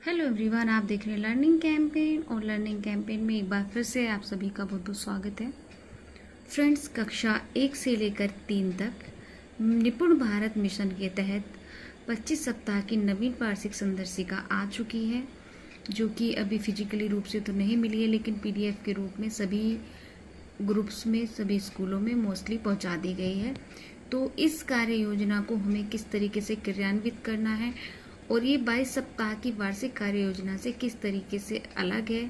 Hello everyone, आप देख रहे हैं लर्निंग कैंपेन और लर्निंग कैंपेन में एक बार फिर से आप सभी का बहुत बहुत स्वागत है। फ्रेंड्स, कक्षा 1 से लेकर 3 तक निपुण भारत मिशन के तहत 25 सप्ताह की नवीन वार्षिक संदर्शिका आ चुकी है, जो कि अभी फिजिकली रूप से तो नहीं मिली है, लेकिन पीडीएफ के रूप में सभी ग्रुप्स में सभी स्कूलों में मोस्टली पहुंचा दी गई है। तो इस कार्य योजना को हमें किस तरीके से क्रियान्वित करना है और ये 22 सप्ताह की वार्षिक कार्य योजना से किस तरीके से अलग है,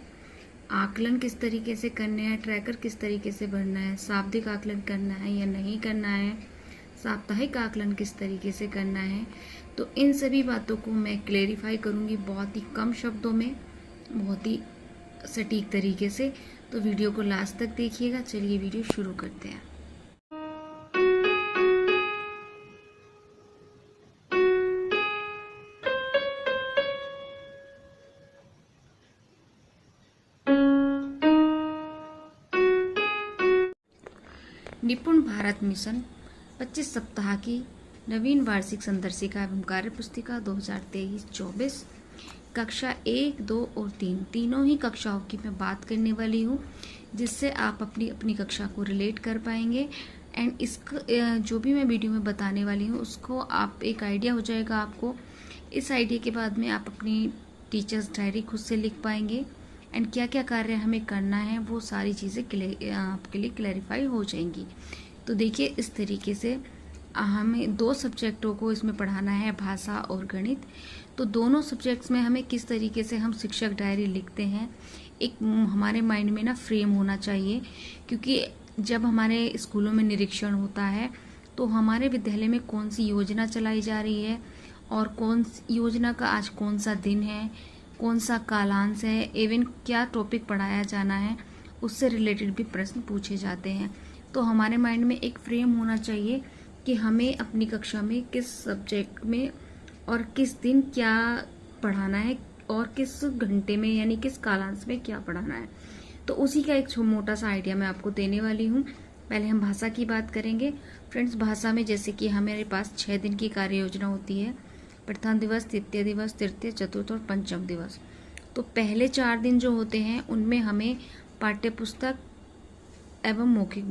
आकलन किस तरीके से करने हैं, ट्रैकर किस तरीके से भरना है, शाब्दिक आकलन करना है या नहीं करना है, साप्ताहिक आकलन किस तरीके से करना है, तो इन सभी बातों को मैं क्लेरिफाई करूंगी बहुत ही कम शब्दों में, बहुत ही सटीक तरीके से। तो वीडियो को लास्ट तक देखिएगा। चलिए वीडियो शुरू करते हैं। निपुण भारत मिशन 25 सप्ताह की नवीन वार्षिक संदर्शिका एवं कार्य पुस्तिका 2023-24 कक्षा 1, 2 और 3 तीनों ही कक्षाओं की मैं बात करने वाली हूँ, जिससे आप अपनी अपनी कक्षा को रिलेट कर पाएंगे। एंड इसका जो भी मैं वीडियो में बताने वाली हूँ उसको आप एक आइडिया हो जाएगा आपको। इस आइडिया के बाद में आप अपनी टीचर्स डायरी खुद से लिख पाएंगे एंड क्या क्या कार्य हमें करना है वो सारी चीज़ें आपके लिए क्लैरिफाई हो जाएंगी। तो देखिए, इस तरीके से हमें 2 सब्जेक्टों को इसमें पढ़ाना है, भाषा और गणित। तो दोनों सब्जेक्ट्स में हमें किस तरीके से हम शिक्षक डायरी लिखते हैं, एक हमारे माइंड में ना फ्रेम होना चाहिए, क्योंकि जब हमारे स्कूलों में निरीक्षण होता है तो हमारे विद्यालय में कौन सी योजना चलाई जा रही है और कौन सी योजना का आज कौन सा दिन है, कौन सा कालांश है, इवन क्या टॉपिक पढ़ाया जाना है, उससे रिलेटेड भी प्रश्न पूछे जाते हैं। तो हमारे माइंड में एक फ्रेम होना चाहिए कि हमें अपनी कक्षा में किस सब्जेक्ट में और किस दिन क्या पढ़ाना है और किस घंटे में यानी किस कालांश में क्या पढ़ाना है। तो उसी का एक मोटा सा आइडिया मैं आपको देने वाली हूँ। पहले हम भाषा की बात करेंगे। फ्रेंड्स, भाषा में जैसे कि हमारे पास 6 दिन की कार्य योजना होती है, प्रथम दिवस, द्वितीय दिवस, तृतीय, चतुर्थ और पंचम दिवस। तो पहले 4 दिन जो होते हैं उनमें हमें पाठ्य पुस्तक एवं मौखिक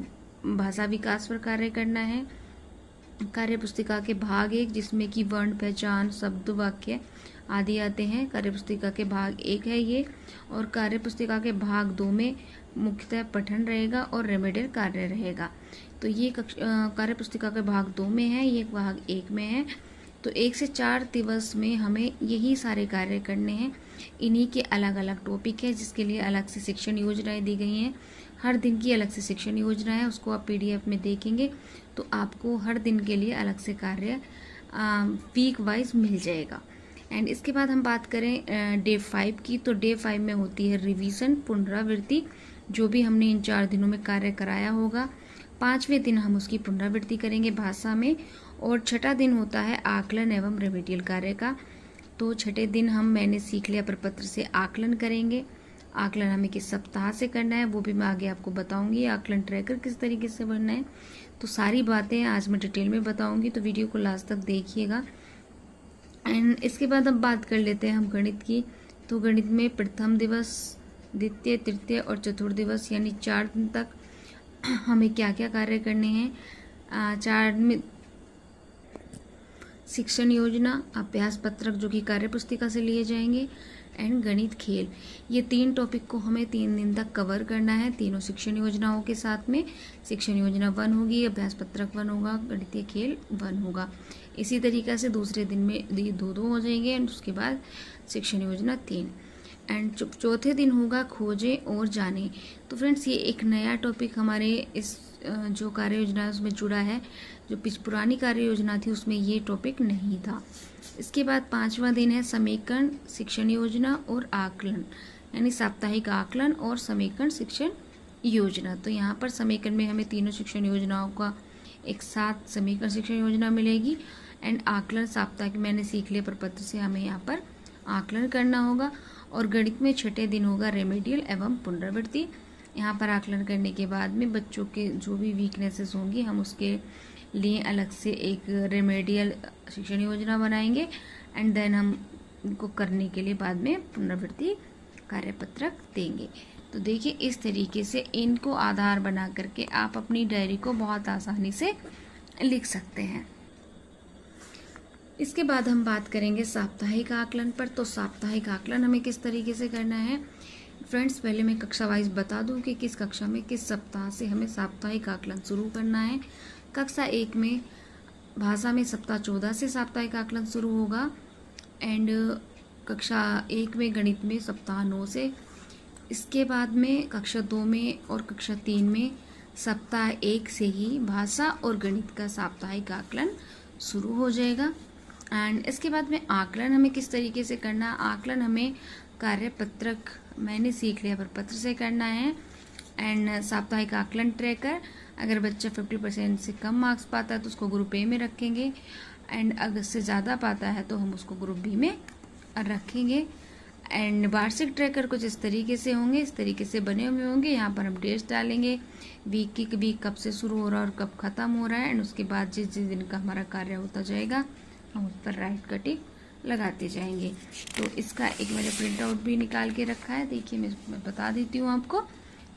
भाषा विकास पर कार्य करना है। कार्य पुस्तिका के भाग 1, जिसमें कि वर्ण पहचान, शब्द, वाक्य आदि आते हैं, कार्य पुस्तिका के भाग 1 है ये। और कार्य पुस्तिका के भाग 2 में मुख्यतः पठन रहेगा और रेमेडियल कार्य रहेगा। तो ये कार्य पुस्तिका के भाग 2 में है, ये भाग 1 में है। तो 1 से 4 दिवस में हमें यही सारे कार्य करने हैं। इन्हीं के अलग अलग टॉपिक है, जिसके लिए अलग से शिक्षण योजनाएं दी गई हैं। हर दिन की अलग से शिक्षण योजना है, उसको आप पीडीएफ में देखेंगे तो आपको हर दिन के लिए अलग से कार्य वीक वाइज मिल जाएगा। एंड इसके बाद हम बात करें डे 5 की, तो डे 5 में होती है रिवीजन, पुनरावृत्ति, जो भी हमने इन 4 दिनों में कार्य कराया होगा 5वें दिन हम उसकी पुनरावृत्ति करेंगे भाषा में। और 6ठा दिन होता है आकलन एवं रेमेडियल कार्य का। तो 6ठे दिन हम मैंने सीख लिया प्रपत्र से आकलन करेंगे। आकलन हमें किस सप्ताह से करना है वो भी मैं आगे आपको बताऊंगी। आकलन ट्रैकर किस तरीके से भरना है, तो सारी बातें आज मैं डिटेल में बताऊंगी, तो वीडियो को लास्ट तक देखिएगा। एंड इसके बाद अब बात कर लेते हैं हम गणित की। तो गणित में प्रथम दिवस, द्वितीय, तृतीय और चतुर्थ दिवस यानी 4 दिन तक हमें क्या क्या कार्य करने हैं। 4 में शिक्षण योजना, अभ्यास पत्रक जो कि कार्य पुस्तिका से लिए जाएंगे, एंड गणित खेल। ये 3 टॉपिक को हमें 3 दिन तक कवर करना है, तीनों शिक्षण योजनाओं के साथ में। शिक्षण योजना 1 होगी, अभ्यास पत्रक 1 होगा, गणितीय खेल 1 होगा। इसी तरीके से दूसरे दिन में 2 हो जाएंगे एंड उसके बाद शिक्षण योजना 3। एंड चौथे दिन होगा खोजें और जाने। तो फ्रेंड्स, ये एक नया टॉपिक हमारे इस जो कार्य योजना है उसमें जुड़ा है। जो पुरानी कार्य योजना थी उसमें ये टॉपिक नहीं था। इसके बाद 5वां दिन है समीकरण, शिक्षण योजना और आकलन, यानी साप्ताहिक आकलन और समीकरण शिक्षण योजना। तो यहाँ पर समीकरण में हमें तीनों शिक्षण योजनाओं का एक साथ समीकरण शिक्षण योजना मिलेगी। एंड आकलन साप्ताहिक मैंने सीख लिया प्रपत्र से हमें यहाँ पर आकलन करना होगा। और गणित में 6ठे दिन होगा रेमेडियल एवं पुनरावृत्ति। यहाँ पर आकलन करने के बाद में बच्चों के जो भी वीकनेसेस होंगी हम उसके लिए अलग से एक रेमेडियल शिक्षण योजना बनाएंगे एंड देन हम इनको करने के लिए बाद में पुनरावृत्ति कार्यपत्रक देंगे। तो देखिए इस तरीके से इनको आधार बना करके आप अपनी डायरी को बहुत आसानी से लिख सकते हैं। इसके बाद हम बात करेंगे साप्ताहिक आकलन पर। तो साप्ताहिक आकलन हमें किस तरीके से करना है फ्रेंड्स, पहले मैं कक्षा वाइज बता दूं कि किस कक्षा में किस सप्ताह से हमें साप्ताहिक आकलन शुरू करना है। कक्षा 1 में भाषा में सप्ताह 14 से साप्ताहिक आकलन शुरू होगा एंड कक्षा 1 में गणित में सप्ताह 9 से। इसके बाद में कक्षा 2 में और कक्षा 3 में सप्ताह 1 से ही भाषा और गणित का साप्ताहिक आकलन शुरू हो जाएगा। एंड इसके बाद में आकलन हमें किस तरीके से करना, आकलन हमें कार्यपत्रक मैंने सीख लिया प्रपत्र से करना है। एंड साप्ताहिक आकलन ट्रैकर, अगर बच्चा 50% से कम मार्क्स पाता है तो उसको ग्रुप ए में रखेंगे एंड अगर से ज़्यादा पाता है तो हम उसको ग्रुप बी में रखेंगे। एंड वार्षिक ट्रैकर कुछ इस तरीके से होंगे, इस तरीके से बने हुए होंगे। यहाँ पर हम डेट्स डालेंगे, वीक कब से शुरू हो रहा है और कब ख़त्म हो रहा है एंड उसके बाद जिस जिस दिन का हमारा कार्य होता जाएगा हम उस पर राइट का टिक लगाते जाएंगे। तो इसका एक मैंने प्रिंट आउट भी निकाल के रखा है, देखिए मैं बता देती हूँ आपको।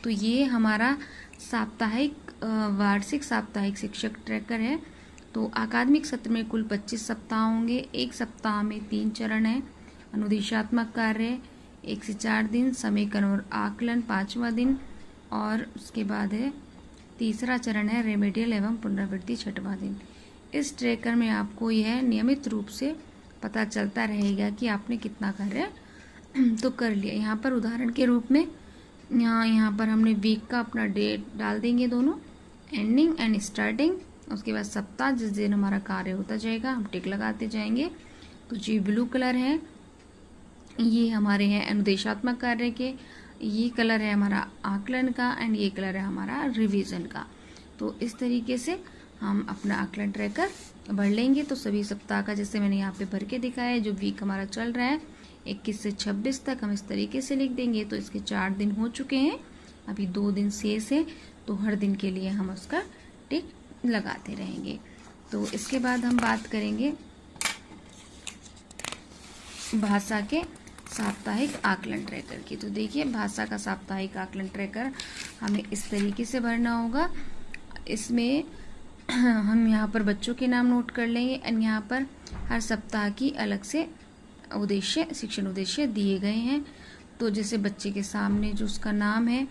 तो ये हमारा साप्ताहिक वार्षिक साप्ताहिक शिक्षक ट्रैकर है। तो अकादमिक सत्र में कुल 25 सप्ताह होंगे। एक सप्ताह में 3 चरण है, अनुदेशात्मक कार्य 1 से 4 दिन, समेकन और आकलन 5वां दिन और उसके बाद है तीसरा चरण है रेमेडियल एवं पुनरावृत्ति 6वां दिन। इस ट्रैकर में आपको यह नियमित रूप से पता चलता रहेगा कि आपने कितना कार्य तो कर लिया। यहाँ पर उदाहरण के रूप में यहाँ पर हमने वीक का अपना डेट डाल देंगे, दोनों एंडिंग एंड स्टार्टिंग। उसके बाद सप्ताह जिस दिन हमारा कार्य होता जाएगा हम टिक लगाते जाएंगे। तो जी ब्लू कलर है, ये हमारे हैं अनुदेशात्मक कार्य के, ये कलर है हमारा आकलन का एंड ये कलर है हमारा रिवीजन का। तो इस तरीके से हम अपना आकलन ट्रैकर भर लेंगे। तो सभी सप्ताह का जैसे मैंने यहाँ पे भर के दिखाया है, जो वीक हमारा चल रहा है 21 से 26 तक हम इस तरीके से लिख देंगे। तो इसके 4 दिन हो चुके हैं, अभी 2 दिन शेष है, तो हर दिन के लिए हम उसका टिक लगाते रहेंगे। तो इसके बाद हम बात करेंगे भाषा के साप्ताहिक आकलन ट्रैकर की। तो देखिए भाषा का साप्ताहिक आकलन ट्रैकर हमें इस तरीके से भरना होगा। इसमें हम यहाँ पर बच्चों के नाम नोट कर लेंगे एंड यहाँ पर हर सप्ताह की अलग से उद्देश्य शिक्षण उद्देश्य दिए गए हैं। तो जैसे बच्चे के सामने जो उसका नाम है,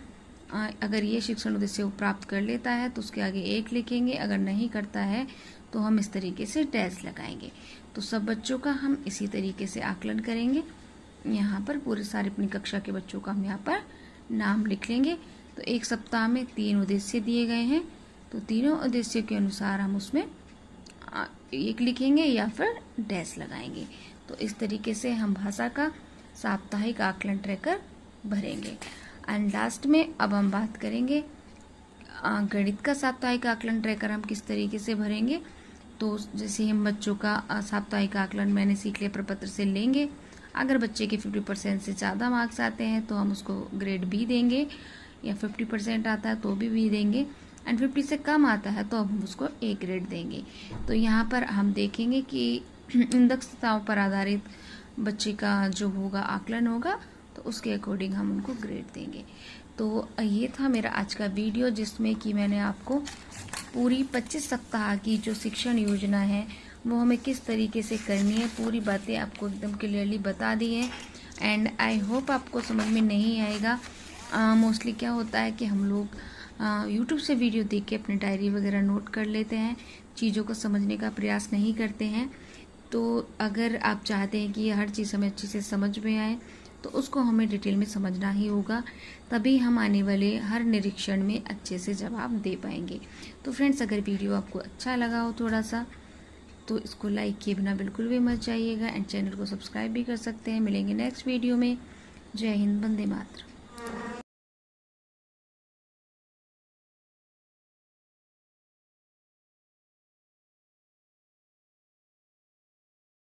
अगर ये शिक्षण उद्देश्य वो प्राप्त कर लेता है तो उसके आगे 1 लिखेंगे, अगर नहीं करता है तो हम इस तरीके से डैश लगाएंगे। तो सब बच्चों का हम इसी तरीके से आकलन करेंगे। यहाँ पर पूरे सारे अपनी कक्षा के बच्चों का हम यहाँ पर नाम लिख लेंगे। तो एक सप्ताह में 3 उद्देश्य दिए गए हैं, तो तीनों उद्देश्यों के अनुसार हम उसमें 1 लिखेंगे या फिर डैश लगाएंगे। तो इस तरीके से हम भाषा का साप्ताहिक आकलन ट्रैकर भरेंगे। एंड लास्ट में अब हम बात करेंगे गणित का साप्ताहिक आकलन ट्रैकर हम किस तरीके से भरेंगे। तो जैसे हम बच्चों का साप्ताहिक आकलन मैंने सीख लिया प्रपत्र से लेंगे। अगर बच्चे के 50% से ज़्यादा मार्क्स आते हैं तो हम उसको ग्रेड बी देंगे, या 50% आता है तो भी बी देंगे एंड 50 से कम आता है तो हम उसको ए ग्रेड देंगे। तो यहाँ पर हम देखेंगे कि इन दक्षताओं पर आधारित बच्चे का जो होगा आकलन होगा, तो उसके अकॉर्डिंग हम उनको ग्रेड देंगे। तो ये था मेरा आज का वीडियो, जिसमें कि मैंने आपको पूरी 25 सप्ताह की जो शिक्षण योजना है वो हमें किस तरीके से करनी है, पूरी बातें आपको एकदम क्लियरली बता दी है। एंड आई होप आपको समझ में नहीं आएगा। मोस्टली क्या होता है कि हम लोग यूट्यूब से वीडियो देख के अपनी डायरी वगैरह नोट कर लेते हैं, चीज़ों को समझने का प्रयास नहीं करते हैं। तो अगर आप चाहते हैं कि हर चीज़ हमें अच्छे से समझ में आए तो उसको हमें डिटेल में समझना ही होगा, तभी हम आने वाले हर निरीक्षण में अच्छे से जवाब दे पाएंगे। तो फ्रेंड्स, अगर वीडियो आपको अच्छा लगा हो थोड़ा सा तो इसको लाइक किए बिना बिल्कुल भी मत जाइएगा एंड चैनल को सब्सक्राइब भी कर सकते हैं। मिलेंगे नेक्स्ट वीडियो में। जय हिंद, वंदे मातरम।